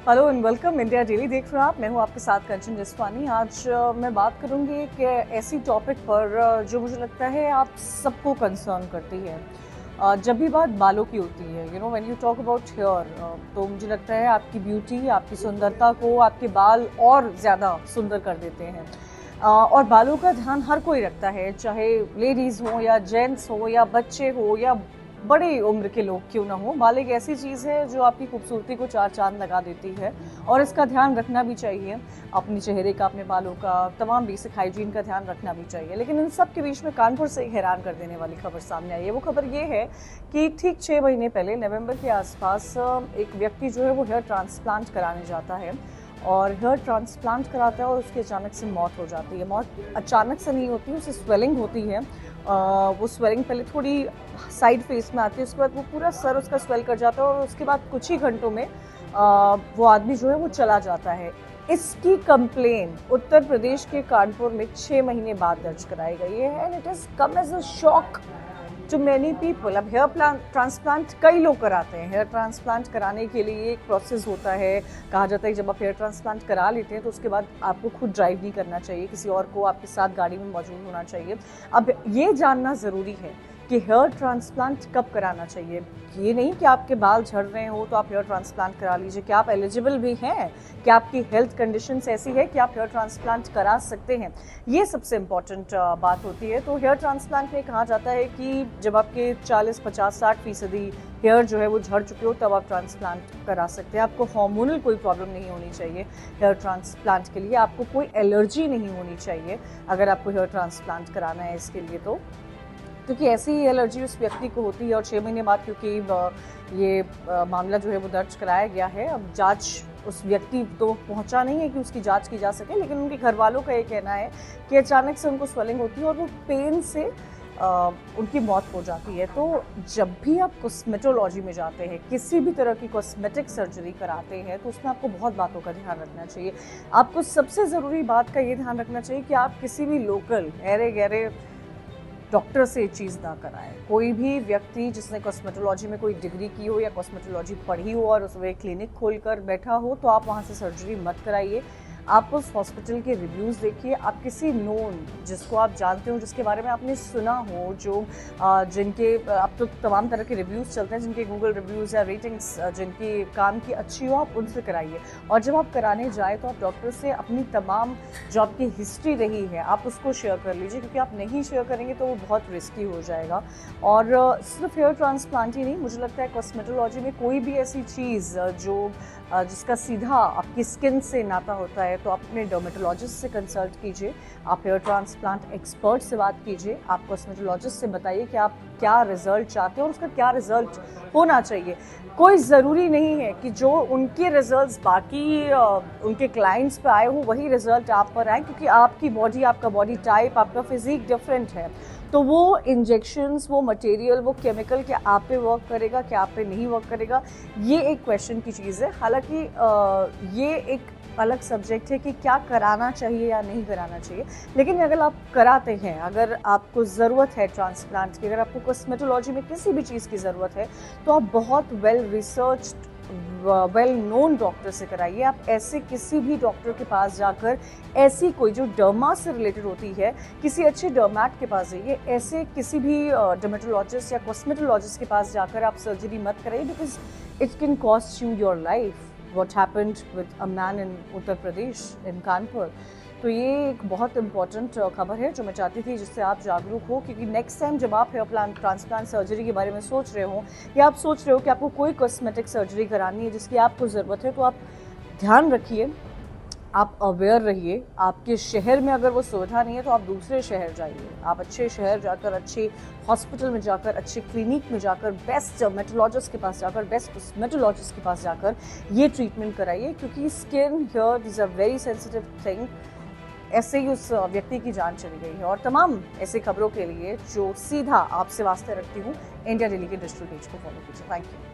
Hello and welcome India daily देख रहे हो आप। मैं हूं आपके साथ कंचन जसवानी। आज मैं बात करूंगी एक ऐसी टॉपिक पर जो मुझे लगता है आप सबको कंसर्न करती है। जब भी बात बालों की होती है, you know when you talk about hair, तो मुझे लगता है आपकी ब्यूटी, आपकी सुंदरता को आपके बाल और ज़्यादा सुंदर कर देते हैं। और बालों का ध्यान हर कोई रखता है, चाहे लेडीज़ हो या जेंट्स हो या बच्चे हो या बड़ी उम्र के लोग क्यों ना हो। बाल एक ऐसी चीज़ है जो आपकी खूबसूरती को चार चांद लगा देती है और इसका ध्यान रखना भी चाहिए। अपने चेहरे का, अपने बालों का, तमाम बेसिक हाइजीन का ध्यान रखना भी चाहिए। लेकिन इन सब के बीच में कानपुर से एक हैरान कर देने वाली खबर सामने आई है। वो खबर ये है कि ठीक 6 महीने पहले नवंबर के आसपास एक व्यक्ति जो है वो हेयर ट्रांसप्लांट कराने जाता है और हेयर ट्रांसप्लांट कराता है और उसकी अचानक से मौत हो जाती है। मौत अचानक से नहीं होती, उसे स्वेलिंग होती है। वो स्वेलिंग पहले थोड़ी साइड फेस में आती है, उसके बाद वो पूरा सर उसका स्वेल कर जाता है और उसके बाद कुछ ही घंटों में वो आदमी जो है वो चला जाता है। इसकी कंप्लेन उत्तर प्रदेश के कानपुर में 6 महीने बाद दर्ज कराई गई है and it is come as a shock to many people. अब हेयर ट्रांसप्लांट कई लोग कराते हैं। हेयर ट्रांसप्लांट कराने के लिए एक प्रोसेस होता है। कहा जाता है कि जब आप हेयर ट्रांसप्लांट करा लेते हैं तो उसके बाद आपको खुद ड्राइव नहीं करना चाहिए, किसी और को आपके साथ गाड़ी में मौजूद होना चाहिए। अब ये जानना ज़रूरी है कि हेयर ट्रांसप्लांट कब कराना चाहिए। ये नहीं कि आपके बाल झड़ रहे हो तो आप हेयर ट्रांसप्लांट करा लीजिए। क्या आप एलिजिबल भी हैं, क्या आपकी हेल्थ कंडीशंस ऐसी है कि आप हेयर ट्रांसप्लांट करा सकते हैं, ये सबसे इम्पॉर्टेंट बात होती है। तो हेयर ट्रांसप्लांट में कहा जाता है कि जब आपके 40, 50, 60% हेयर जो है वो झड़ चुके हो तब आप ट्रांसप्लांट करा सकते हैं। आपको हार्मोनल कोई प्रॉब्लम नहीं होनी चाहिए हेयर ट्रांसप्लांट के लिए, आपको कोई एलर्जी नहीं होनी चाहिए अगर आपको हेयर ट्रांसप्लांट कराना है इसके लिए। तो क्योंकि ऐसी एलर्जी उस व्यक्ति को होती है और 6 महीने बाद क्योंकि ये मामला जो है वो दर्ज कराया गया है। अब जांच उस व्यक्ति तो पहुंचा नहीं है कि उसकी जांच की जा सके, लेकिन उनके घर वालों का ये कहना है कि अचानक से उनको स्वेलिंग होती है और वो पेन से उनकी मौत हो जाती है। तो जब भी आप कॉस्मेटोलॉजी में जाते हैं, किसी भी तरह की कॉस्मेटिक सर्जरी कराते हैं, तो उसमें आपको बहुत बातों का ध्यान रखना चाहिए। आपको सबसे ज़रूरी बात का ये ध्यान रखना चाहिए कि आप किसी भी लोकल ऐरे गहरे डॉक्टर से ये चीज़ ना कराएं। कोई भी व्यक्ति जिसने कॉस्मेटोलॉजी में कोई डिग्री की हो या कॉस्मेटोलॉजी पढ़ी हो और उसमें क्लिनिक खोलकर बैठा हो तो आप वहाँ से सर्जरी मत कराइए। आप उस हॉस्पिटल के रिव्यूज़ देखिए। आप किसी नोन जिसको आप जानते हो, जिसके बारे में आपने सुना हो, जो जिनके अब तो तमाम तरह के रिव्यूज़ चलते हैं, जिनके गूगल रिव्यूज़ या रेटिंग्स जिनकी काम की अच्छी हो, आप उनसे कराइए। और जब आप कराने जाए तो आप डॉक्टर से अपनी तमाम जो आपकी हिस्ट्री रही है आप उसको शेयर कर लीजिए, क्योंकि आप नहीं शेयर करेंगे तो वो बहुत रिस्की हो जाएगा। और सिर्फ हेयर ट्रांसप्लांट ही नहीं, मुझे लगता है कॉस्मेटोलॉजी में कोई भी ऐसी चीज़ जिसका सीधा आपकी स्किन से नाता होता है तो आप अपने डर्मेटोलॉजिस्ट से कंसल्ट कीजिए। आप हेयर ट्रांसप्लांट एक्सपर्ट से बात कीजिए। आप कॉस्मेटोलॉजिस्ट से बताइए कि आप क्या रिजल्ट चाहते हो और उसका क्या रिजल्ट होना चाहिए। कोई ज़रूरी नहीं है कि जो उनके रिजल्ट्स बाकी उनके क्लाइंट्स पे आए हो वही रिजल्ट आप पर आए, क्योंकि आपकी बॉडी, आपका बॉडी टाइप, आपका फिजिक डिफरेंट है। तो वो इंजेक्शंस, वो मटेरियल, वो केमिकल क्या आप पे वर्क करेगा, क्या आप पे नहीं वर्क करेगा, ये एक क्वेश्चन की चीज़ है। हालांकि ये एक अलग सब्जेक्ट है कि क्या कराना चाहिए या नहीं कराना चाहिए। लेकिन अगर आप कराते हैं, अगर आपको ज़रूरत है ट्रांसप्लांट की, अगर आपको कॉस्मेटोलॉजी में किसी भी चीज़ की ज़रूरत है तो आप बहुत well researched, well known doctor से कराइए। आप ऐसे किसी भी डॉक्टर के पास जाकर ऐसी कोई जो डर्मा से रिलेटेड होती है, किसी अच्छे डर्मैट के पास जाइए। ऐसे किसी भी डर्मेटोलॉजिस्ट या कॉस्मेटोलॉजिस्ट के पास जाकर आप सर्जरी मत कराइए, because it can cost you your life. What happened with a man in Uttar Pradesh, in Kanpur. तो ये एक बहुत इम्पॉर्टेंट खबर है जो मैं चाहती थी जिससे आप जागरूक हो, क्योंकि नेक्स्ट टाइम जब आप हेयर ट्रांसप्लांट सर्जरी के बारे में सोच रहे हो या आप सोच रहे हो कि आपको कोई कॉस्मेटिक सर्जरी करानी है जिसकी आपको ज़रूरत है, तो आप ध्यान रखिए, आप अवेयर रहिए। आपके शहर में अगर वो सुविधा नहीं है तो आप दूसरे शहर जाइए। आप अच्छे शहर जाकर, अच्छे हॉस्पिटल में जाकर, अच्छे क्लिनिक में जाकर, बेस्ट मेटोलॉजिस्ट के पास जाकर, बेस्ट कॉस्मेटोलॉजिस्ट के पास जाकर ये ट्रीटमेंट कराइए, क्योंकि skin, here is a very sensitive thing. ऐसे ही उस व्यक्ति की जान चली गई है। और तमाम ऐसी खबरों के लिए जो सीधा आपसे वास्ते रखती हूँ, इंडिया डेली के डिजिटल पेज को फॉलो कीजिए। Thank you.